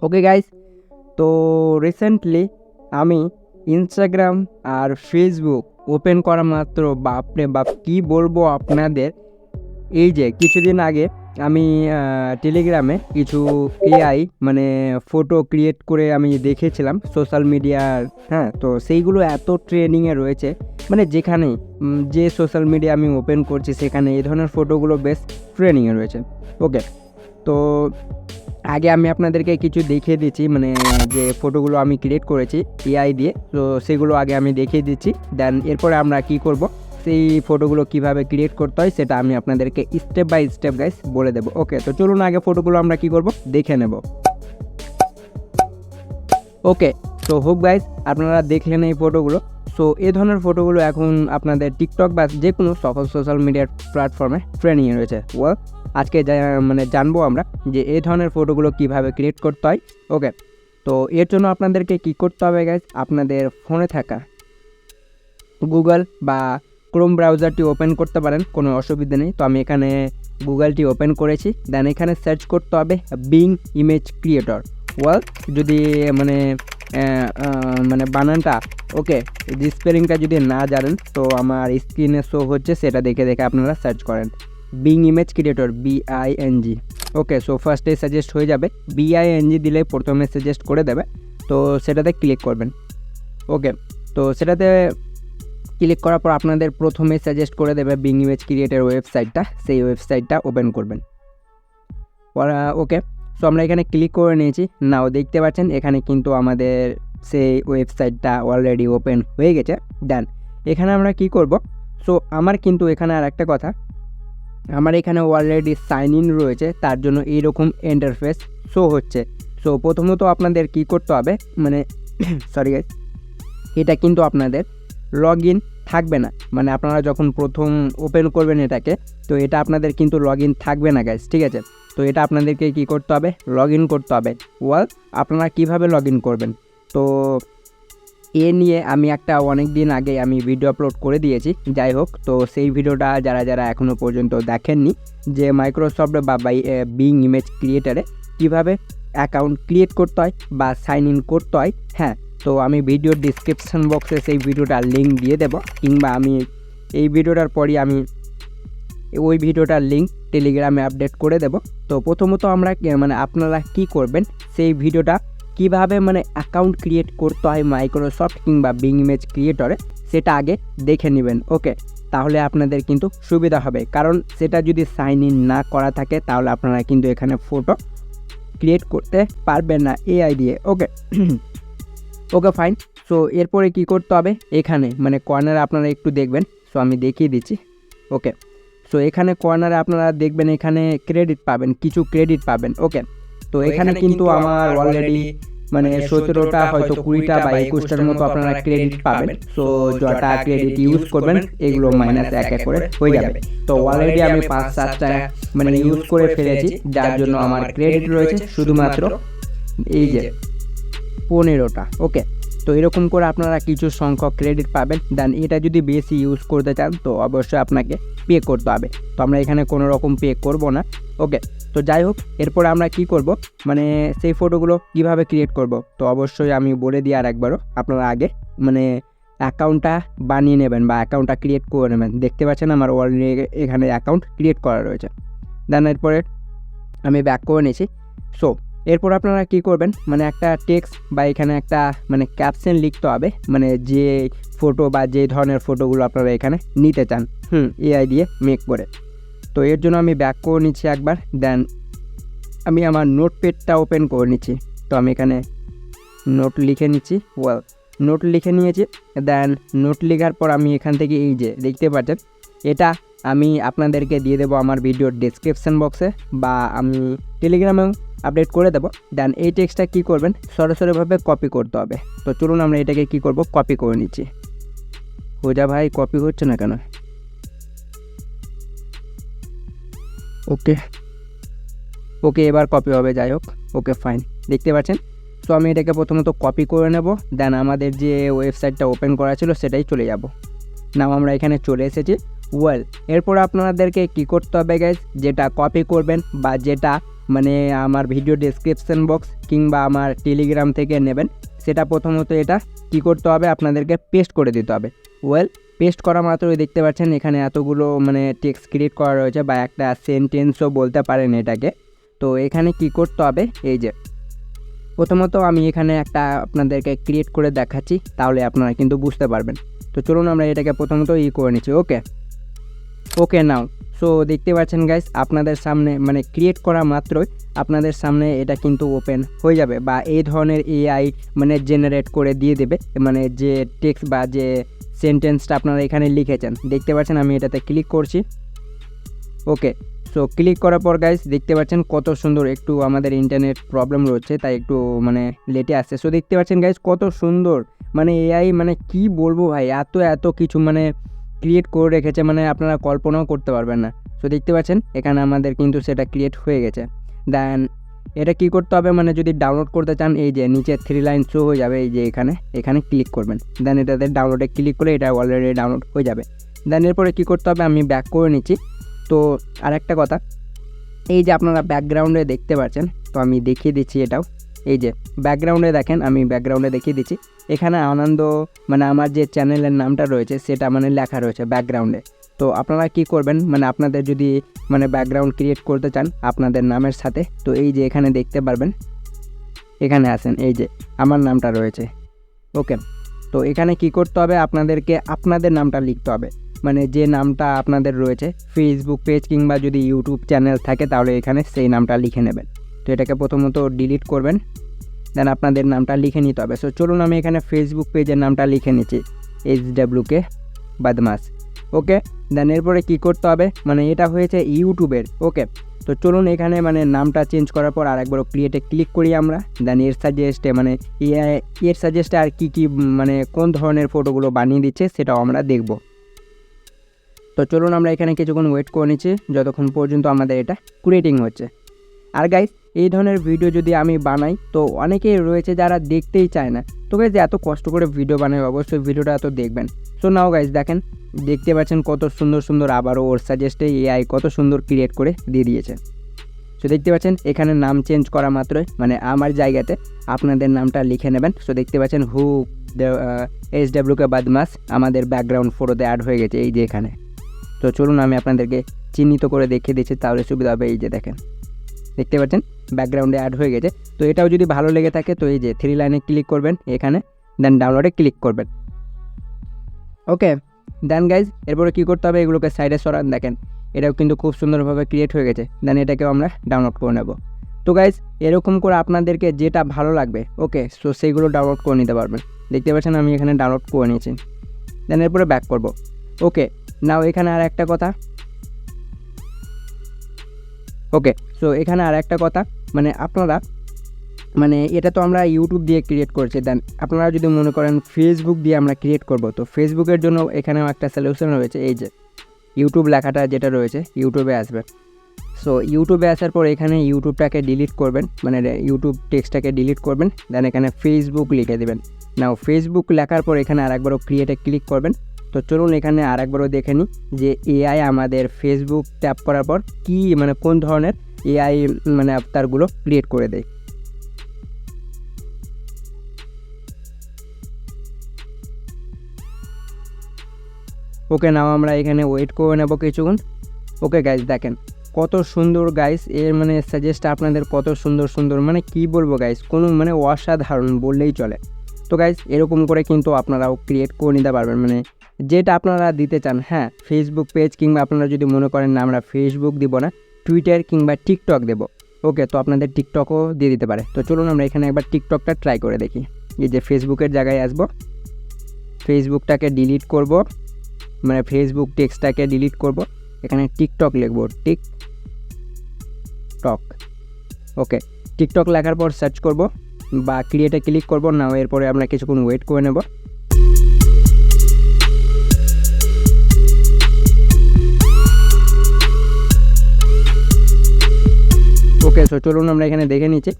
Okay guys, তো recently আমি Instagram আর Facebook open করা মাত্র বাপরে বাপ কী বলবো আপনাদের। এই যে কিছুদিন আগে আমি টেলিগ্রামে কিছু এআই মানে ফটো ক্রিয়েট করে আমি দেখেছিলাম সোশ্যাল মিডিয়ার। হ্যাঁ, তো সেইগুলো এত ট্রেন্ডিংয়ে রয়েছে, মানে যেখানে যে সোশ্যাল মিডিয়া আমি ওপেন করছি সেখানে এই ধরনের ফটোগুলো বেশ ট্রেন্ডিংয়ে রয়েছে। ওকে, তো আগে আমি আপনাদেরকে কিছু দেখিয়ে দিচ্ছি, মানে যে ফটোগুলো আমি ক্রিয়েট করেছি এআই দিয়ে, তো সেগুলো আগে আমি দেখিয়ে দিচ্ছি। দেন এরপরে আমরা কি করব, সেই ফটোগুলো কিভাবে ক্রিয়েট করতে হয় সেটা আমি আপনাদেরকে স্টেপ বাই স্টেপ গাইস বলে দেবো। ওকে, তো চলুন আগে ফটোগুলো আমরা কি করব দেখে নেব। ওকে, তো হোপ গাইস আপনারা দেখলেন এই ফটোগুলো। সো এই ধরনের ফটোগুলো এখন আপনাদের টিকটক বা যে কোনো সকল সোশ্যাল মিডিয়ার প্ল্যাটফর্মে ট্রেন্ডিংয়ে রয়েছে। আজকে জানবো আমরা যে এই ধরনের ফটোগুলো কিভাবে ক্রিয়েট করতে হয়। ওকে, তো এর জন্য আপনাদেরকে কি করতে হবে গাইজ, আপনাদের ফোনে থাকা গুগল বা ক্রোম ব্রাউজারটি ওপেন করতে পারেন, কোনো অসুবিধা নেই। তো আমি এখানে গুগলটি ওপেন করেছি। দেন এখানে সার্চ করতে হবে বিং ইমেজ ক্রিয়েটর। যদি মানে বানানটা ওকে স্পেলিংটা যদি না জানেন তো আমার স্ক্রিনে শো হচ্ছে, সেটা দেখে দেখে আপনারা সার্চ করেন বিং ইমেজ ক্রিয়েটর BING। ওকে, সো ফার্স্টে সাজেস্ট হয়ে যাবে, BING দিলে প্রথমে সাজেস্ট করে দেবে, তো সেটাতে ক্লিক করবেন। ওকে, তো সেটাতে ক্লিক করার পর আপনাদের প্রথমে সাজেস্ট করে দেবে বিং ইমেজ ক্রিয়েটর ওয়েবসাইটটা, সেই ওয়েবসাইটটা ওপেন করবেন। ওকে, সো আমরা এখানে ক্লিক করে নিয়েছি। নাও দেখতে পাচ্ছেন এখানে কিন্তু আমাদের সেই ওয়েবসাইটটা অলরেডি ওপেন হয়ে গেছে। দেন এখানে আমরা কি করব, সো আমার কিন্তু এখানে আর একটা কথা, আমার এখানে অলরেডি সাইন ইন রয়েছে, তার জন্য এইরকম ইন্টারফেস শো হচ্ছে। সো প্রথমত আপনাদের কি করতে হবে, মানে সরি গাইস, এটা কিন্তু আপনাদের লগ ইন থাকবে না, মানে আপনারা যখন প্রথম ওপেন করবেন এটাকে, তো এটা আপনাদের কিন্তু লগ ইন থাকবে না গাইস, ঠিক আছে। তো এটা আপনাদেরকে কি করতে হবে, লগ ইন করতে হবে। আপনারা কিভাবে লগ ইন করবেন, তো এ নিয়ে আমি একটা অনেক দিন আগে আমি ভিডিও আপলোড করে দিয়েছি। যাই হোক, তো সেই ভিডিওটা যারা যারা এখনও পর্যন্ত দেখেননি, যে মাইক্রোসফট বা বিং ইমেজ ক্রিয়েটারে কীভাবে অ্যাকাউন্ট ক্রিয়েট করতে হয় বা সাইন ইন করতে হয়, হ্যাঁ, তো আমি ভিডিওর ডিসক্রিপশান বক্সে সেই ভিডিওটার লিঙ্ক দিয়ে দেবো, কিংবা আমি এই ভিডিওটার পরই আমি ওই ভিডিওটার লিঙ্ক টেলিগ্রামে আপডেট করে দেব। তো প্রথমত আমরা আপনারা কি করবেন, সেই ভিডিওটা কিভাবে অ্যাকাউন্ট ক্রিয়েট করতে হয় মাইক্রোসফট কিংবা বিং ইমেজ ক্রিয়েটরে, সেটা আগে দেখে নেবেন। ওকে, তাহলে আপনাদের কিন্তু সুবিধা হবে, কারণ সেটা যদি সাইন ইন না করা থাকে তাহলে আপনারা কিন্তু এখানে ফটো ক্রিয়েট করতে পারবেন না এআই দিয়ে। ওকে ওকে ফাইন। সো এরপরে কি করতে হবে, এখানে কর্নারে আপনারা একটু দেখবেন, সো আমি দেখিয়ে দিচ্ছি। ওকে, সো এখানে কর্নারে আপনারা দেখবেন এখানে ক্রেডিট পাবেন, কিছু ক্রেডিট পাবেন। ওকে, তো এখানে কিন্তু আমার অলরেডি 17টা হয়তো 20টা বা 21টার মতো আপনারা ক্রেডিট পাবেন। সো যটা ক্রেডিট ইউজ করবেন এগুলো মাইনাস এক এক করে হয়ে যাবে। তো অলরেডি আমি 5-7টা ইউজ করে ফেলেছি, যার জন্য আমার ক্রেডিট রয়েছে শুধুমাত্র এই যে 15টা। ওকে, তো এরকম করে আপনারা কিছু সংখ্যক ক্রেডিট পাবেন। দেন এটা যদি বেশি ইউজ করতে চান তো অবশ্যই আপনাকে পে করতে হবে, তো আমরা এখানে কোনো রকম পে করব না। ওকে, তো যাই হোক, এরপরে আমরা কি করব, সেই ফটোগুলো কিভাবে ক্রিয়েট করব, তো অবশ্যই আমি বলে দিই আর একবারও, আপনারা আগে অ্যাকাউন্টটা বানিয়ে নেবেন বা অ্যাকাউন্টটা ক্রিয়েট করে নেবেন। দেখতে পাচ্ছেন আমার অলরেডি এখানে অ্যাকাউন্ট ক্রিয়েট করা রয়েছে। দেন এরপরে আমি ব্যাক করে নিয়েছি। সো এরপর আপনারা কি করবেন, একটা টেক্সট বা এখানে একটা ক্যাপশন লিখতে হবে, যে ফটো বা যে ধরনের ফটোগুলো আপনারা এখানে নিতে চান এআই দিয়ে মেক করে। তো এর জন্য আমি ব্যাক করে নিচ্ছি একবার। দেন আমি আমার নোটপ্যাডটা ওপেন করে নিচ্ছি। তো আমি এখানে নোট লিখে নিচ্ছি। নোট লিখে নিয়েছি। দেন নোট লেখার পর আমি এখান থেকে এই যে দেখতে পাচ্ছেন, এটা আমি আপনাদেরকে দিয়ে দেবো আমার ভিডিওর ডেসক্রিপশান বক্সে, বা আমি টেলিগ্রামেও আপডেট করে দেবো। দেন এই টেক্সটটা কী করবেন, সরাসরিভাবে কপি করতে হবে। তো চলুন আমরা এটাকে কী করব, কপি করে নিচ্ছি। হোজা ভাই কপি হচ্ছে না কেন? ওকে ওকে, এবার কপি হবে। যাই হোক, ওকে ফাইন, দেখতে পাচ্ছেন। সো আমি এটাকে প্রথমত কপি করে নেব। দেন আমাদের যে ওয়েবসাইটটা ওপেন করা ছিল সেটাই চলে যাব। নাও আমরা এখানে চলে এসেছি। এরপর আপনাদেরকে কি করতে হবে গাইজ, যেটা কপি করবেন বা যেটা মানে আমার ভিডিও ডেসক্রিপশন বক্স কিংবা আমার টেলিগ্রাম থেকে নেবেন, সেটা প্রথমত এটা কী করতে হবে, আপনাদেরকে পেস্ট করে দিতে হবে। পেস্ট করা মাত্রই দেখতে পাচ্ছেন এখানে এতগুলো মানে টেক্সট ক্রিয়েট করা রয়েছে, বা একটা সেন্টেন্সও বলতে পারেন এটাকে। তো এখানে কি করতে হবে, এই যে প্রথমত আমি এখানে একটা আপনাদেরকে ক্রিয়েট করে দেখাচ্ছি, তাহলে আপনারা কিন্তু বুঝতে পারবেন। তো চলুন আমরা এটাকে প্রথমত করে নিচ্ছি। ওকে নাও। সো দেখতে পাচ্ছেন গাইস, আপনাদের সামনে মানে ক্রিয়েট করা মাত্রই আপনাদের সামনে এটা কিন্তু ওপেন হয়ে যাবে, বা এই ধরনের এআই মানে জেনারেট করে দিয়ে দেবে, মানে যে টেক্সট বা যে সেন্টেন্সটা আপনারা এখানে লিখেছেন। দেখতে পাচ্ছেন আমি এটাতে ক্লিক করছি। ওকে, সো ক্লিক করার পর গাইস দেখতে পাচ্ছেন কত সুন্দর, একটু আমাদের ইন্টারনেট প্রবলেম রয়েছে তাই একটু মানে লেটে আসছে। সো দেখতে পাচ্ছেন গাইস কত সুন্দর, মানে এআই মানে কি বলবো ভাই, এত কিছু মানে ক্রিয়েট করে রেখেছে, মানে আপনারা কল্পনাও করতে পারবেন না। সো দেখতে পাচ্ছেন এখানে আমাদের কিন্তু সেটা ক্রিয়েট হয়ে গেছে। দেন এটা কি করতে হবে, মানে যদি ডাউনলোড করতে চান এই যে নিচে 3 লাইন শো হয়ে যাবে, এই যে এখানে ক্লিক করবেন। দেন এটাতে ডাউনলোডে ক্লিক করে এটা অলরেডি ডাউনলোড হয়ে যাবে। দেন এরপরে কী করতে হবে, আমি ব্যাক করে নিচ্ছি। তো আরেকটা কথা, এই যে আপনারা ব্যাকগ্রাউন্ডে দেখতে পাচ্ছেন, তো আমি দেখিয়ে দিচ্ছি এটাও। এই যে ব্যাকগ্রাউন্ডে দেখেন, আমি ব্যাকগ্রাউন্ডে দেখিয়ে দিচ্ছি। এখানে আনন্দ মানে আমার যে চ্যানেলের নামটা রয়েছে সেটা মানে লেখা রয়েছে ব্যাকগ্রাউন্ডে। তো আপনারা কি করবেন, মানে আপনাদের যদি মানে ব্যাকগ্রাউন্ড ক্রিয়েট করতে চান আপনাদের নামের সাথে, তো এই যে এখানে দেখতে পারবেন, এখানে আসেন, এই যে আমার নামটা রয়েছে। ওকে, তো এখানে কি করতে হবে, আপনাদেরকে আপনাদের নামটা লিখতে হবে, মানে যে নামটা আপনাদের রয়েছে ফেসবুক পেজ কিংবা যদি ইউটিউব চ্যানেল থাকে তাহলে এখানে সেই নামটা লিখে নেবেন। তো এটাকে প্রথমত ডিলিট করবেন, দেন আপনাদের নামটা লিখে নিতে হবে। সো চলুন আমি এখানে ফেসবুক পেজের নামটা লিখে নিচ্ছি, 𝙎𝙤𝙘𝙞𝙖। ওকে, দেন এরপরে কী করতে হবে, মানে এটা হয়েছে ইউটিউবের। ওকে, তো চলুন এখানে মানে নামটা চেঞ্জ করার পর আরেকবার ক্রিয়েটে ক্লিক করি আমরা। দেন এর সাজেস্টে আর কি মানে কোন ধরনের ফটোগুলো বানিয়ে দিচ্ছে সেটাও আমরা দেখব। তো চলুন আমরা এখানে কিছুক্ষণ ওয়েট করে নিচ্ছি যতক্ষণ পর্যন্ত আমাদের এটা ক্রিয়েটিং হচ্ছে। আর গাইস এই ধরনের ভিডিও যদি আমি বানাই তো অনেকেই রয়েছে যারা দেখতেই চায় না। তো গাইস এত কষ্ট করে ভিডিও বানাই, অবশ্যই ভিডিওটা এত দেখবেন। সো নাও গাইস দেখেন, দেখতে পাচ্ছেন কত সুন্দর আবারও ওর সাজেস্টে এআই কত সুন্দর ক্রিয়েট করে দিয়ে দিয়েছে। সো দেখতে পাচ্ছেন এখানে নাম চেঞ্জ করা মাত্রই মানে আমার জায়গাতে আপনাদের নামটা লিখে নেবেন। সো দেখতে পাচ্ছেন 𝙎𝙤𝙘𝙞𝙖 আমাদের ব্যাকগ্রাউন্ড ফটোতে অ্যাড হয়ে গেছে এই যে এখানে। তো চলুন আমি আপনাদেরকে চিহ্নিত করে দেখিয়ে দিচ্ছি, তাহলে সুবিধা হবে। এই যে দেখেন, দেখতে পাচ্ছেন ব্যাকগ্রাউন্ডে অ্যাড হয়ে গেছে। তো এটাও যদি ভালো লেগে থাকে তো এই যে 3 লাইনে ক্লিক করবেন এখানে, দেন ডাউনলোডে ক্লিক করবেন। ওকে, দেন গাইজ এরপরে কী করতে হবে, এগুলোকে সাইডে সরান। দেখেন এটাও কিন্তু খুব সুন্দরভাবে ক্রিয়েট হয়ে গেছে। দেন এটাকেও আমরা ডাউনলোড করে নেব। তো গাইজ এরকম করে আপনাদেরকে যেটা ভালো লাগবে ওকে, সো সেইগুলো ডাউনলোড করে নিতে পারবেন। দেখতে পাচ্ছেন আমি এখানে ডাউনলোড করে নিয়েছি। দেন এরপরে ব্যাক করব। ওকে, নাও এখানে আর একটা কথা। ওকে, সো এখানে আর একটা কথা, মানে আপনারা মানে এটা তো আমরা ইউটিউব দিয়ে ক্রিয়েট করছি। দেন আপনারা যদি মনে করেন ফেসবুক দিয়ে আমরা ক্রিয়েট করব, তো ফেসবুকের জন্য এখানেও একটা সলিউশন রয়েছে। এই যে ইউটিউব লেখাটা যেটা রয়েছে ইউটিউবে আসবে। সো ইউটিউবে আসার পর এখানে ইউটিউবটাকে ডিলিট করবেন, মানে ইউটিউব টেক্সটটাকে ডিলিট করবেন। দেন এখানে ফেসবুক লিখে দেবেন। নাও ফেসবুক লেখার পর এখানে আরেকবারও ক্রিয়েটে ক্লিক করবেন। তো চলুন এখানে আরেকবারও দেখে নিই যে এআই আমাদের ফেসবুক ট্যাপ করার পর কি মানে কোন ধরনের এআই মানে আবতারগুলো ক্রিয়েট করে দেয়। ওকে, নাও আমরা এখানে ওয়েট করে নেব কিছুক্ষণ। ওকে গাইজ দেখেন কত সুন্দর গাইজ, এর মানে সাজেস্ট আপনাদের কত সুন্দর মানে কি বলবো গাইজ, কোনো মানে অসাধারণ বললেই চলে। তো গাইজ এরকম করে কিন্তু আপনারাও ক্রিয়েট করে নিতে পারবেন, মানে যেটা আপনারা দিতে চান। হ্যাঁ, ফেসবুক পেজ কিংবা আপনারা যদি মনে করেন না আমরা ফেসবুক দিব না, টুইটার কিংবা টিকটক দেবো, ওকে, তো আপনাদের টিকটকও দিয়ে দিতে পারে। তো চলুন আমরা এখানে একবার টিকটকটা ট্রাই করে দেখি। এই যে ফেসবুকের জায়গায় আসবো, ফেসবুকটাকে ডিলিট করব, মানে ফেসবুক টেক্সটটাকে ডিলিট করব, এখানে টিকটক লিখব, টিকটক। ওকে, টিকটক লেখার পর সার্চ করব বা ক্রিয়েটে ক্লিক করব। না এরপরে আমরা কিছুক্ষণ ওয়েট করে নেব। ওকে, সো চলুন আমরা এখানে দেখে নিচ্ছি।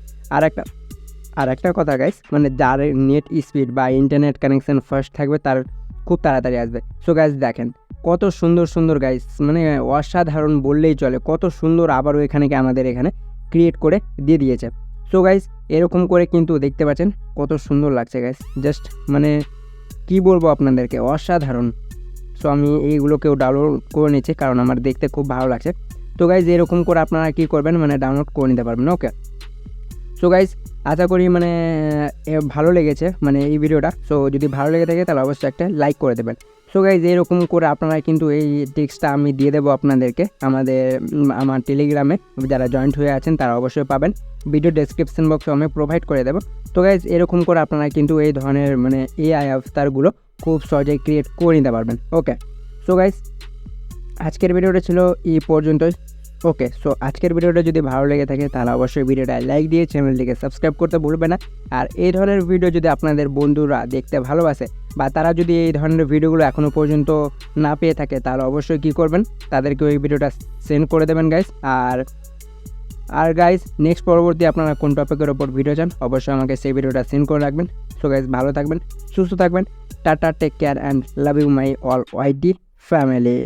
আর একটা কথা গাইস, মানে যার নেট স্পিড বা ইন্টারনেট কানেকশান ফার্স্ট থাকবে তার খুব তাড়াতাড়ি আসবে। সো গাইস দেখেন কত সুন্দর গাইস, মানে অসাধারণ বললেই চলে, কত সুন্দর আবারও এখানে আমাদের এখানে ক্রিয়েট করে দিয়ে দিয়েছে। সো গাইস এরকম করে কিন্তু দেখতে পাচ্ছেন কত সুন্দর লাগছে গাইস, জাস্ট মানে কি বলবো আপনাদেরকে, অসাধারণ। সো আমি এইগুলোকেও ডাউনলোড করে নিচ্ছি কারণ আমার দেখতে খুব ভালো লাগছে। তো গাইজ এরকম করে আপনারা কী করবেন, মানে ডাউনলোড করে নিতে পারবেন। ওকে, সো গাইজ আশা করি মানে ভালো লেগেছে মানে এই ভিডিওটা। সো যদি ভালো লেগে থাকে তাহলে অবশ্যই একটা লাইক করে দেবেন। সো গাইজ এরকম করে আপনারা কিন্তু এই টিক্সটা আমি দিয়ে দেবো আপনাদেরকে আমার টেলিগ্রামে, যারা জয়েন্ট হয়ে আছেন তারা অবশ্যই পাবেন। ভিডিও ডেসক্রিপশন বক্সে আমি প্রোভাইড করে দেবো। তো গাইজ এরকম করে আপনারা কিন্তু এই ধরনের মানে এআই অবতারগুলো খুব সহজেই ক্রিয়েট করে নিতে পারবেন। ওকে, সো গাইজ আজকের ভিডিওটা ছিল এই পর্যন্তই। ওকে, সো আজকের ভিডিওটা যদি ভালো লেগে থাকে তাহলে অবশ্যই ভিডিওটা লাইক দিয়ে চ্যানেলটিকে সাবস্ক্রাইব করতে ভুলবে না। আর এই ধরনের ভিডিও যদি আপনাদের বন্ধুরা দেখতে ভালোবাসে বা তারা যদি এই ধরনের ভিডিওগুলো এখনও পর্যন্ত না পেয়ে থাকে তাহলে অবশ্যই কী করবেন, তাদেরকে ওই ভিডিওটা সেন্ড করে দেবেন গাইস। আর গাইস নেক্সট পরবর্তী আপনারা কোন টপিকের ওপর ভিডিও চান অবশ্যই আমাকে সেই ভিডিওটা সেন্ড করে রাখবেন। সো গাইস ভালো থাকবেন, সুস্থ থাকবেন, tata, take care and love you my all YT family.